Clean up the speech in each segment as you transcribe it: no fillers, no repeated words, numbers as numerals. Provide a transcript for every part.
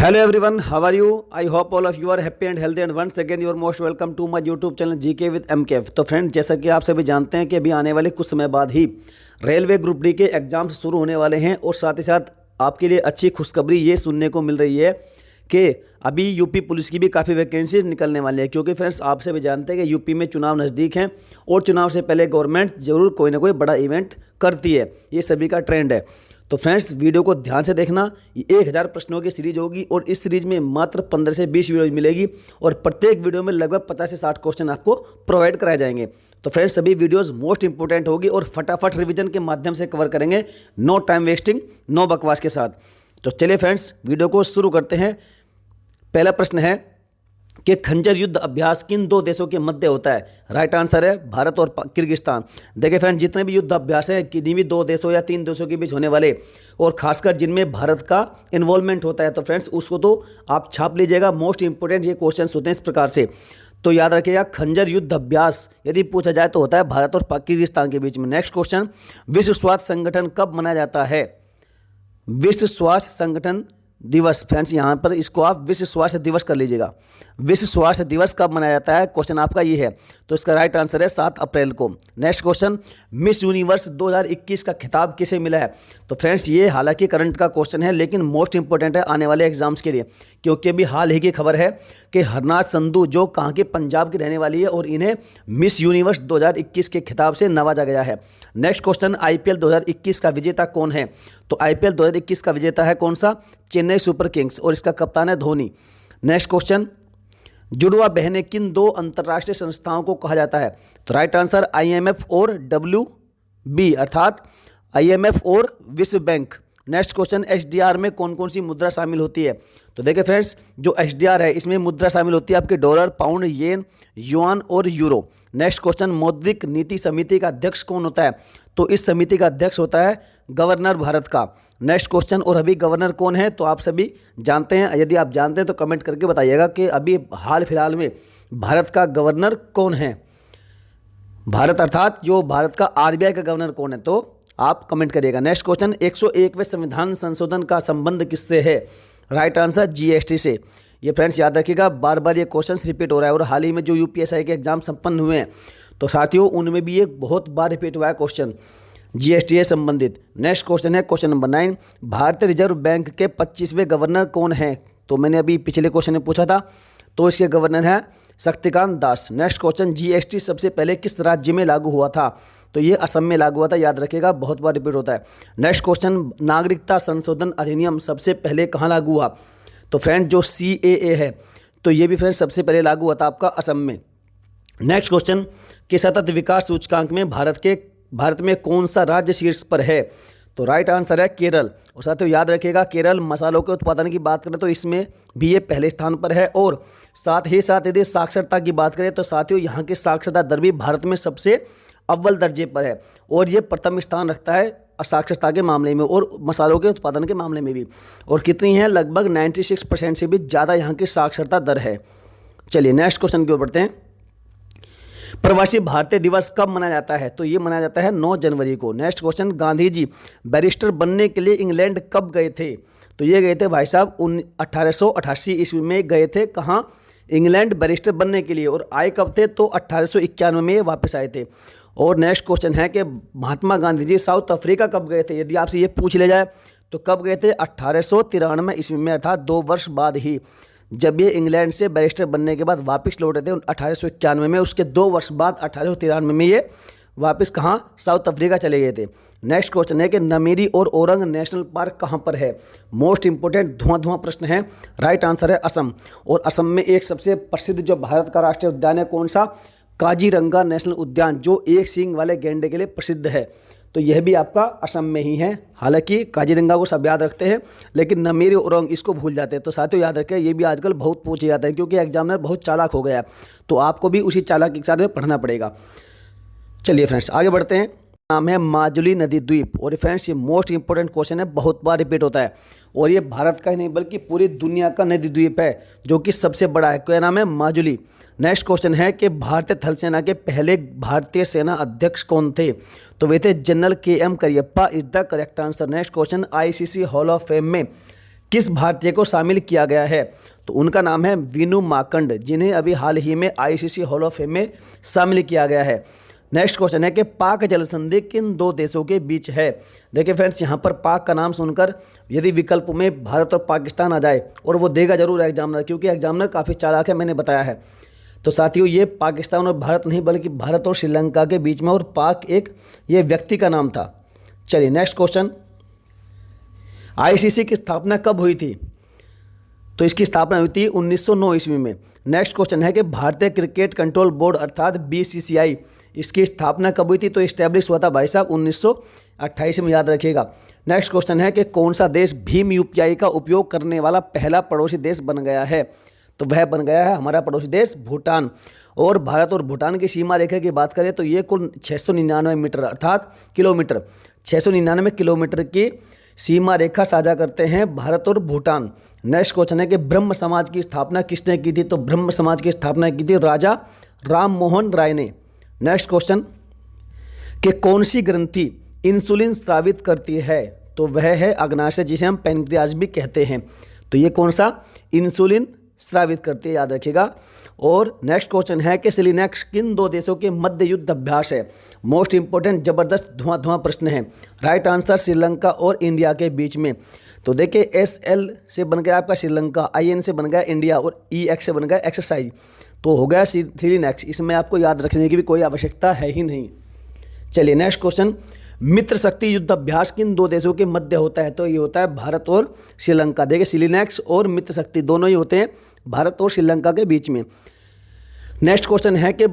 Hello everyone, how are you? I hope all of you are happy and healthy and once again you are most welcome to my YouTube channel GK with MKF। तो friend, जैसा कि आप सभी जानते हैं कि अभी आने वाले कुछ समय बाद ही रेलवे ग्रुप डी के एग्जाम्स शुरू होने वाले हैं और साथ ही साथ आपके लिए अच्छी खुशखबरी ये सुनने को मिल रही है कि अभी यूपी पुलिस की भी काफ़ी वैकेंसीज निकलने वाली है। क्योंकि फ्रेंड्स, आप सभी जानते हैं कि यूपी में चुनाव नज़दीक हैं और चुनाव से पहले गवर्नमेंट ज़रूर कोई ना कोई बड़ा इवेंट करती है, ये सभी का ट्रेंड है। तो फ्रेंड्स, वीडियो को ध्यान से देखना। ये 1000 प्रश्नों की सीरीज होगी और इस सीरीज में मात्र 15 से 20 वीडियो मिलेगी और प्रत्येक वीडियो में लगभग 50 से 60 क्वेश्चन आपको प्रोवाइड कराए जाएंगे। तो फ्रेंड्स, सभी वीडियोस मोस्ट इंपॉर्टेंट होगी और फटाफट रिवीजन के माध्यम से कवर करेंगे, नो टाइम वेस्टिंग, नो बकवास के साथ। तो चलिए फ्रेंड्स, वीडियो को शुरू करते हैं। पहला प्रश्न है कि खंजर युद्ध अभ्यास किन दो देशों के मध्य होता है? राइट आंसर है भारत और किर्गिस्तान। देखिए फ्रेंड, जितने भी युद्ध अभ्यास हैं किन्हीं भी दो देशों या तीन देशों के बीच होने वाले और खासकर जिनमें भारत का इन्वॉल्वमेंट होता है, तो फ्रेंड्स उसको तो आप छाप लीजिएगा। मोस्ट इंपोर्टेंट ये क्वेश्चन होते हैं इस प्रकार से, तो याद रखिएगा खंजर युद्ध अभ्यास यदि पूछा जाए तो होता है भारत और किर्गिस्तान के बीच में। नेक्स्ट क्वेश्चन, विश्व स्वास्थ्य संगठन कब मनाया जाता है? विश्व स्वास्थ्य संगठन दिवस। फ्रेंड्स, यहाँ पर इसको आप विश्व स्वास्थ्य दिवस कर लीजिएगा। विश्व स्वास्थ्य दिवस कब मनाया जाता है? क्वेश्चन आपका ये है, तो इसका राइट आंसर है 7 अप्रैल को। नेक्स्ट क्वेश्चन, मिस यूनिवर्स 2021 का खिताब किसे मिला है? तो फ्रेंड्स, ये हालांकि करंट का क्वेश्चन है लेकिन मोस्ट इंपॉर्टेंट है आने वाले एग्जाम्स के लिए, क्योंकि अभी हाल ही की खबर है कि हरनाथ संधू जो कहाँ के पंजाब की रहने वाली है और इन्हें मिस यूनिवर्स 2021 के खिताब से नवाजा गया है। नेक्स्ट क्वेश्चन, IPL 2021 का विजेता कौन है? तो IPL 2021 का विजेता है कौन सा? चेन्नई सुपर किंग्स और इसका कप्तान है धोनी। नेक्स्ट क्वेश्चन, जुड़वा बहनें किन दो अंतर्राष्ट्रीय संस्थाओं को कहा जाता है? तो राइट आंसर IMF और WB अर्थात IMF और विश्व बैंक। नेक्स्ट क्वेश्चन, SDR में कौन कौन सी मुद्रा शामिल होती है? तो देखिए फ्रेंड्स, जो SDR है इसमें मुद्रा शामिल होती है आपके डॉलर, पाउंड, येन, युआन और यूरो। नेक्स्ट क्वेश्चन, मौद्रिक नीति समिति का अध्यक्ष कौन होता है? तो इस समिति का अध्यक्ष होता है गवर्नर भारत का। नेक्स्ट क्वेश्चन, और अभी गवर्नर कौन है? तो आप सभी जानते हैं, यदि आप जानते हैं तो कमेंट करके बताइएगा कि अभी हाल फिलहाल में भारत का गवर्नर कौन है। भारत अर्थात जो भारत का RBI का गवर्नर कौन है, तो आप कमेंट करिएगा। नेक्स्ट क्वेश्चन, 101वें संविधान संशोधन का संबंध किससे है? राइट आंसर GST से। ये फ्रेंड्स याद रखिएगा, बार बार ये क्वेश्चन रिपीट हो रहा है और हाल ही में जो UPSI के एग्जाम संपन्न हुए हैं तो साथियों उनमें भी ये बहुत बार रिपीट हुआ है क्वेश्चन GST से संबंधित। नेक्स्ट क्वेश्चन है क्वेश्चन नंबर 9, भारतीय रिजर्व बैंक के 25वें गवर्नर कौन है? तो मैंने अभी पिछले क्वेश्चन में पूछा था, तो इसके गवर्नर हैं Shaktikanta Das. Next question, GST सबसे पहले किस राज्य में लागू हुआ था? तो ये असम में लागू हुआ था, याद रखिएगा, बहुत बार रिपीट होता है। नेक्स्ट क्वेश्चन, नागरिकता संशोधन अधिनियम सबसे पहले कहाँ लागू हुआ? तो फ्रेंड जो CAA है तो ये भी फ्रेंड सबसे पहले लागू हुआ था आपका असम में। नेक्स्ट क्वेश्चन, कि सतत विकास सूचकांक में भारत में कौन सा राज्य शीर्ष पर है? तो राइट आंसर है केरल। और साथियों याद रखिएगा, केरल मसालों के उत्पादन की बात करें तो इसमें भी ये पहले स्थान पर है और साथ ही साथ यदि साक्षरता की बात करें तो साथियों यहाँ की साक्षरता दर भी भारत में सबसे अव्वल दर्जे पर है और ये प्रथम स्थान रखता है साक्षरता के मामले में और मसालों के उत्पादन के मामले में भी। और कितनी है? लगभग 96% से भी ज़्यादा यहाँ की साक्षरता दर है। चलिए नेक्स्ट क्वेश्चन की ओर बढ़ते हैं। प्रवासी भारतीय दिवस कब मनाया जाता है? तो ये मनाया जाता है 9 जनवरी को। Next question, Gandhi ji barrister बनने के लिए इंग्लैंड कब गए थे? तो ये गए थे भाई साहब 1888 ईस्वी में गए थे। कहाँ? इंग्लैंड बैरिस्टर बनने के लिए। और आए कब थे? तो 1891 में वापस आए थे। और नेक्स्ट क्वेश्चन है कि महात्मा गांधी जी साउथ अफ्रीका कब गए थे? यदि आपसे ये पूछ लिया जाए तो कब गए थे? 1893 ईस्वी में, अर्थात 2 वर्ष बाद ही, जब ये इंग्लैंड से बैरिस्टर बनने के बाद वापस लौटे थे 1891 में, उसके 2 वर्ष बाद 1893 में ये वापस कहाँ? साउथ अफ्रीका चले गए थे। नेक्स्ट क्वेश्चन है कि नमेरी और औरंग नेशनल पार्क कहाँ पर है? मोस्ट इंपोर्टेंट धुआं प्रश्न है। राइट आंसर है असम। और असम में एक सबसे प्रसिद्ध जो भारत का राष्ट्रीय उद्यान है कौन सा? काजीरंगा नेशनल उद्यान, जो एक सींग वाले गैंडे के लिए प्रसिद्ध है। तो यह भी आपका असम में ही है। हालांकि काजीरंगा को सब याद रखते हैं लेकिन नमेरी औरंग इसको भूल जाते हैं। तो साथियों याद रखें, ये भी आजकल बहुत पूछे जाते हैं क्योंकि एग्जामिनर बहुत चालाक हो गया है, तो आपको भी उसी चालाकी के साथ में पढ़ना पड़ेगा। चलिए फ्रेंड्स आगे बढ़ते हैं। नाम है माजुली नदी द्वीप। और फ्रेंड्स ये मोस्ट इंपोर्टेंट क्वेश्चन है, बहुत बार रिपीट होता है और ये भारत का ही नहीं बल्कि पूरी दुनिया का नदी द्वीप है जो कि सबसे बड़ा है। क्या नाम है? माजुली। नेक्स्ट क्वेश्चन है कि भारतीय थल सेना के पहले भारतीय सेना अध्यक्ष कौन थे? तो वे थे general KM Cariappa is the correct answer. Next question, ICC hall of fame में किस भारतीय को शामिल किया गया है? तो उनका नाम है वीनू माकंड, जिन्हें अभी हाल ही में आईसीसी हॉल ऑफ फेम में शामिल किया गया है। नेक्स्ट क्वेश्चन है कि पाक जल संधि किन दो देशों के बीच है? देखिए फ्रेंड्स, यहाँ पर पाक का नाम सुनकर यदि विकल्प में भारत और पाकिस्तान आ जाए, और वो देगा जरूर एग्जामिनर, क्योंकि एग्जामिनर काफ़ी चालाक है, मैंने बताया है। तो साथियों, ये पाकिस्तान और भारत नहीं बल्कि भारत और श्रीलंका के बीच में, और पाक एक ये व्यक्ति का नाम था। चलिए नेक्स्ट क्वेश्चन, आईसीसी की स्थापना कब हुई थी? तो इसकी स्थापना हुई थी 1909 ईस्वी में। नेक्स्ट क्वेश्चन है कि भारतीय क्रिकेट कंट्रोल बोर्ड अर्थात बीसीसीआई, इसकी स्थापना कब हुई थी? तो इस्टेब्लिश हुआ था भाई साहब 1928 में, याद रखिएगा। नेक्स्ट क्वेश्चन है कि कौन सा देश भीम यूपीआई का उपयोग करने वाला पहला पड़ोसी देश बन गया है? तो वह बन गया है हमारा पड़ोसी देश भूटान। और भारत और भूटान की सीमा रेखा की बात करें तो ये कुल 699 मीटर अर्थात किलोमीटर, 699 किलोमीटर की सीमा रेखा साझा करते हैं भारत और भूटान। नेक्स्ट क्वेश्चन है कि ब्रह्म समाज की स्थापना किसने की थी? तो ब्रह्म समाज की स्थापना की थी राजा राम मोहन राय ने। नेक्स्ट क्वेश्चन कि कौन सी ग्रंथि इंसुलिन स्रावित करती है? तो वह है अग्नाशय, जिसे हम पैनक्रियाज भी कहते हैं। तो ये कौन सा इंसुलिन स्रावित करती है, याद रखिएगा। और नेक्स्ट क्वेश्चन है कि सिलिनेक्स किन दो देशों के मध्य युद्ध अभ्यास है? मोस्ट इंपोर्टेंट जबरदस्त धुआं प्रश्न है। राइट आंसर श्रीलंका और इंडिया के बीच में। तो देखिए SL से बन गया आपका श्रीलंका, IN से बन गया इंडिया, और EX से बन गया एक्सरसाइज। तो हो गया सिलिनेक्स। इसमें आपको याद रखने की भी कोई आवश्यकता है ही नहीं। चलिए नेक्स्ट क्वेश्चन, मित्र शक्ति युद्ध अभ्यास किन दो देशों के मध्य होता है? तो ये होता है भारत और श्रीलंका। देखिए सिलिनेक्स और मित्र शक्ति दोनों ही होते हैं भारत और श्रीलंका के बीच में। नेक्स्ट क्वेश्चन है कि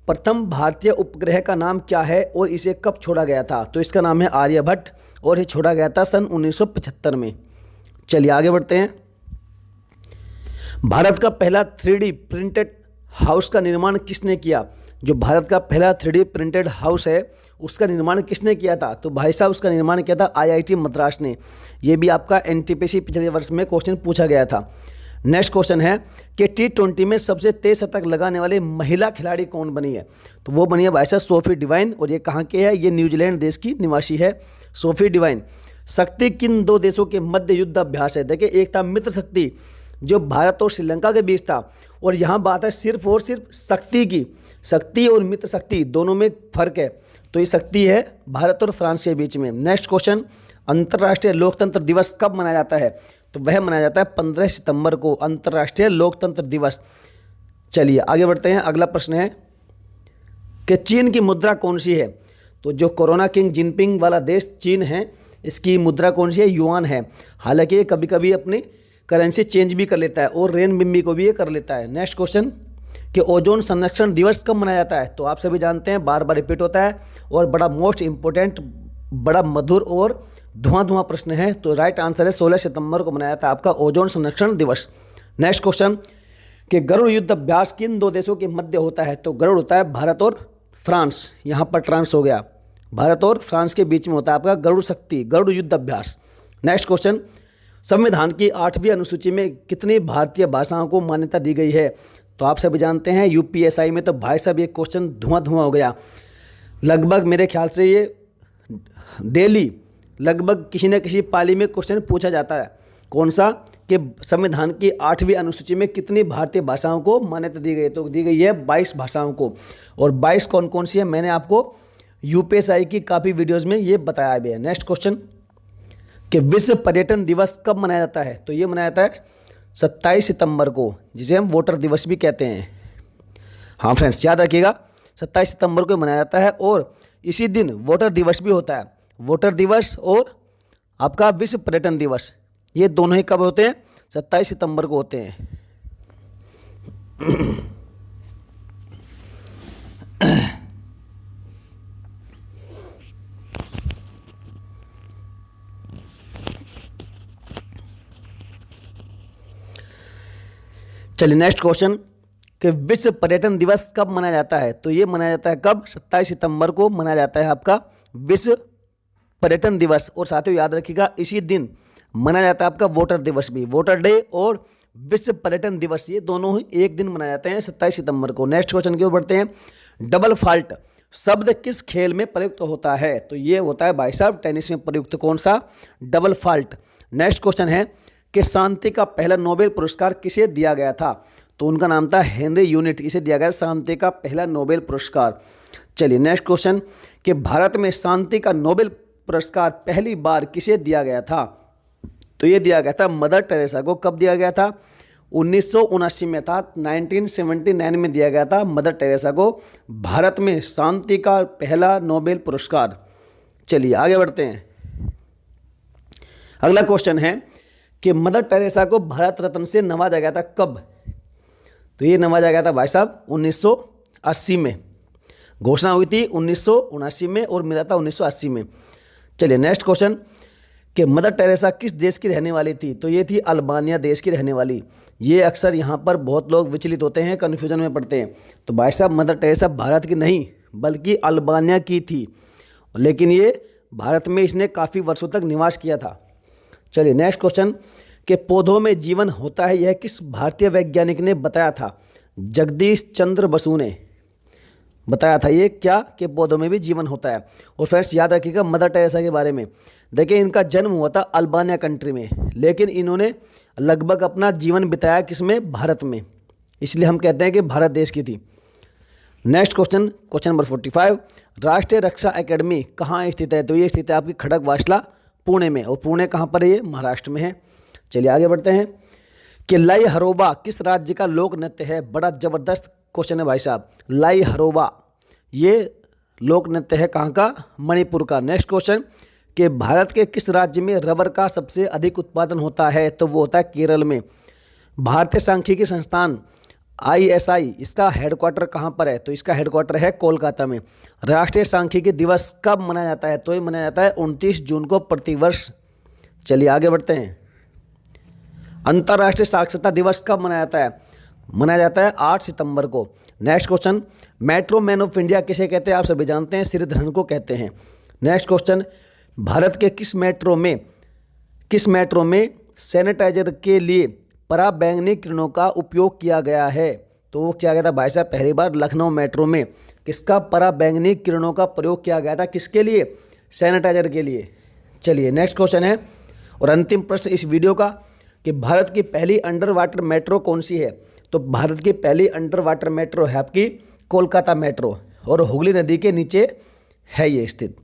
प्रथम भारतीय उपग्रह का नाम क्या है और इसे कब छोड़ा गया था? तो इसका नाम है आर्यभट्ट, और ये छोड़ा गया था सन 1975 में। चलिए आगे बढ़ते हैं। भारत का पहला 3D प्रिंटेड हाउस का निर्माण किसने किया? जो भारत का पहला 3D प्रिंटेड हाउस है उसका निर्माण किसने किया था? तो भाई साहब उसका निर्माण किया था IIT मद्रास ने। ये भी आपका NTPC पिछले वर्ष में क्वेश्चन पूछा गया था। नेक्स्ट क्वेश्चन है कि T20 में सबसे तेज शतक लगाने वाली महिला खिलाड़ी कौन बनी है? तो वो बनी है भाई साहब सोफी डिवाइन, और ये कहाँ के है? ये न्यूजीलैंड देश की निवासी है सोफी डिवाइन। शक्ति किन दो देशों के मध्य युद्ध अभ्यास है? देखिए एक था मित्र शक्ति जो भारत और श्रीलंका के बीच था, और यहाँ बात है सिर्फ और सिर्फ शक्ति की। शक्ति और मित्र शक्ति दोनों में फर्क है। तो ये शक्ति है भारत और फ्रांस के बीच में। नेक्स्ट क्वेश्चन, अंतर्राष्ट्रीय लोकतंत्र दिवस कब मनाया जाता है? तो वह मनाया जाता है 15 सितंबर को, अंतर्राष्ट्रीय लोकतंत्र दिवस। चलिए आगे बढ़ते हैं। अगला प्रश्न है कि चीन की मुद्रा कौन सी है? तो जो कोरोना किंग जिनपिंग वाला देश चीन है, इसकी मुद्रा कौन सी है? युआन है। हालांकि ये कभी कभी अपनी करेंसी चेंज भी कर लेता है, और रेनबिन्बी को भी ये कर लेता है। नेक्स्ट क्वेश्चन कि ओजोन संरक्षण दिवस कब मनाया जाता है? तो आप सभी जानते हैं, बार बार रिपीट होता है, और बड़ा मोस्ट इंपोर्टेंट, बड़ा मधुर और धुआं प्रश्न है। तो राइट आंसर है 16 सितंबर को मनाया था आपका ओजोन संरक्षण दिवस। नेक्स्ट क्वेश्चन कि गरुड़ युद्ध अभ्यास किन दो देशों के मध्य होता है? तो गरुड़ होता है भारत और फ्रांस, यहाँ पर ट्रांस हो गया, भारत और फ्रांस के बीच में होता है आपका गरुड़ युद्ध अभ्यास। नेक्स्ट क्वेश्चन, संविधान की 8वीं अनुसूची में कितनी भारतीय भाषाओं को मान्यता दी गई है? तो आप सभी जानते हैं UPSI में तो भाई साहब ये क्वेश्चन धुआं हो गया। लगभग मेरे ख्याल से ये डेली लगभग किसी न किसी पाली में क्वेश्चन पूछा जाता है। कौन सा? कि संविधान की 8वीं अनुसूची में कितनी भारतीय भाषाओं को मान्यता दी गई? तो दी गई है 22 भाषाओं को। और 22 कौन कौन सी है मैंने आपको UPSI की काफ़ी वीडियोज़ में ये बताया भी है। नेक्स्ट क्वेश्चन कि विश्व पर्यटन दिवस कब मनाया जाता है? तो ये मनाया जाता है 27 सितंबर को, जिसे हम वोटर दिवस भी कहते हैं। हाँ फ्रेंड्स, याद रखिएगा 27 सितंबर को मनाया जाता है, और इसी दिन वोटर दिवस भी होता है। वोटर दिवस और आपका विश्व पर्यटन दिवस, ये दोनों ही कब होते हैं? 27 सितंबर को होते हैं। चलिए नेक्स्ट क्वेश्चन कि विश्व पर्यटन दिवस कब मनाया जाता है? तो ये मनाया जाता है कब? 27 सितंबर को मनाया जाता है आपका विश्व पर्यटन दिवस। और साथियों याद रखिएगा इसी दिन मनाया जाता है आपका वोटर दिवस भी। वोटर डे और विश्व पर्यटन दिवस ये दोनों ही एक दिन मनाए जाते हैं 27 सितंबर को। नेक्स्ट क्वेश्चन की ओर बढ़ते हैं। डबल फॉल्ट शब्द किस खेल में प्रयुक्त होता है? तो ये होता है भाई साहब टेनिस में प्रयुक्त। कौन सा? Double fault. नेक्स्ट क्वेश्चन है कि शांति का पहला नोबेल पुरस्कार किसे दिया गया था? तो उनका नाम था हेनरी यूनिट, इसे दिया गया शांति का पहला नोबेल पुरस्कार। चलिए नेक्स्ट क्वेश्चन कि भारत में शांति का नोबेल पुरस्कार पहली बार किसे दिया गया था? तो ये दिया गया था मदर टेरेसा को। कब दिया गया था? 1979 में था, 1979 में दिया गया था मदर टेरेसा को भारत में शांति का पहला नोबेल पुरस्कार। चलिए आगे बढ़ते हैं। अगला क्वेश्चन है कि मदर टेरेसा को भारत रत्न से नवाजा गया था कब? तो ये नवाजा गया था भाई साहब 1980 में। घोषणा हुई थी 1979 में और मिला था 1980 में। चलिए नेक्स्ट क्वेश्चन कि मदर टेरेसा किस देश की रहने वाली थी? तो ये थी अल्बानिया देश की रहने वाली। ये अक्सर यहाँ पर बहुत लोग विचलित होते हैं, कन्फ्यूजन में पड़ते हैं। तो भाई साहब मदर टेरेसा भारत की नहीं बल्कि अल्बानिया की थी, लेकिन ये भारत में इसने काफ़ी वर्षों तक निवास किया था। चलिए नेक्स्ट क्वेश्चन कि पौधों में जीवन होता है, यह किस भारतीय वैज्ञानिक ने बताया था? जगदीश चंद्र बसु ने बताया था ये क्या कि पौधों में भी जीवन होता है। और फ्रेंड्स याद रखिएगा मदर टेरेसा के बारे में, देखिए इनका जन्म हुआ था अल्बानिया कंट्री में, लेकिन इन्होंने लगभग अपना जीवन बिताया किसमें? भारत में, इसलिए हम कहते हैं कि भारत देश की थी। नेक्स्ट क्वेश्चन, क्वेश्चन नंबर 45, राष्ट्रीय रक्षा एकेडमी कहाँ स्थित है? तो ये स्थित है आपकी खड़गवासला पुणे में, और पुणे कहाँ पर है? ये महाराष्ट्र में है। चलिए आगे बढ़ते हैं कि लाई हरोबा किस राज्य का लोक नृत्य है? बड़ा जबरदस्त क्वेश्चन है भाई साहब। लाई हरोबा ये लोक नृत्य है कहाँ का? मणिपुर का। नेक्स्ट क्वेश्चन कि भारत के किस राज्य में रबर का सबसे अधिक उत्पादन होता है? तो वो होता है केरल में। भारतीय सांख्यिकी संस्थान ISI इसका हेडक्वार्टर कहाँ पर है? तो इसका हेडक्वार्टर है कोलकाता में। राष्ट्रीय सांख्यिकी दिवस कब मनाया जाता है? तो ये मनाया जाता है 29 जून को प्रतिवर्ष। चलिए आगे बढ़ते हैं। अंतर्राष्ट्रीय साक्षरता दिवस कब मनाया जाता है? मनाया जाता है 8 सितंबर को। Next question, metro man of India किसे कहते हैं? आप सभी जानते हैं, श्रीधरन को कहते हैं। नेक्स्ट क्वेश्चन, भारत के किस मेट्रो में सैनिटाइजर के लिए पराबैंगनी किरणों का उपयोग किया गया है? तो वो किया गया था भाई साहब पहली बार लखनऊ मेट्रो में। किसका पराबैंगनी किरणों का प्रयोग किया गया था? किसके लिए? सैनिटाइजर के लिए। चलिए नेक्स्ट क्वेश्चन है और अंतिम प्रश्न इस वीडियो का कि भारत की पहली अंडर वाटर मेट्रो कौन सी है? तो भारत की पहली अंडर वाटर मेट्रो है आपकी कोलकाता मेट्रो, और हुगली नदी के नीचे है ये स्थित।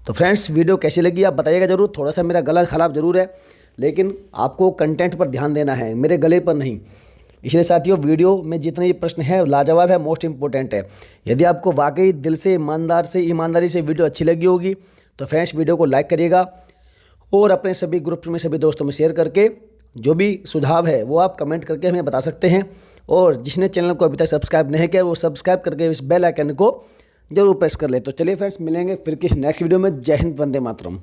तो फ्रेंड्स वीडियो कैसी लगी आप बताइएगा जरूर। थोड़ा सा मेरा गला खराब जरूर है, लेकिन आपको कंटेंट पर ध्यान देना है, मेरे गले पर नहीं। इसलिए साथियों वीडियो में जितने ये प्रश्न है लाजवाब है, मोस्ट इंपॉर्टेंट है। यदि आपको वाकई दिल से ईमानदारी से वीडियो अच्छी लगी होगी तो फ्रेंड्स वीडियो को लाइक करिएगा और अपने सभी ग्रुप्स में सभी दोस्तों में शेयर करके जो भी सुझाव है वो आप कमेंट करके हमें बता सकते हैं। और जिसने चैनल को अभी तक सब्सक्राइब नहीं किया वो सब्सक्राइब करके इस बेल आइकन को जरूर प्रेस कर ले। तो चलिए फ्रेंड्स मिलेंगे फिर किसी नेक्स्ट वीडियो में। जय हिंद, वंदे मातरम।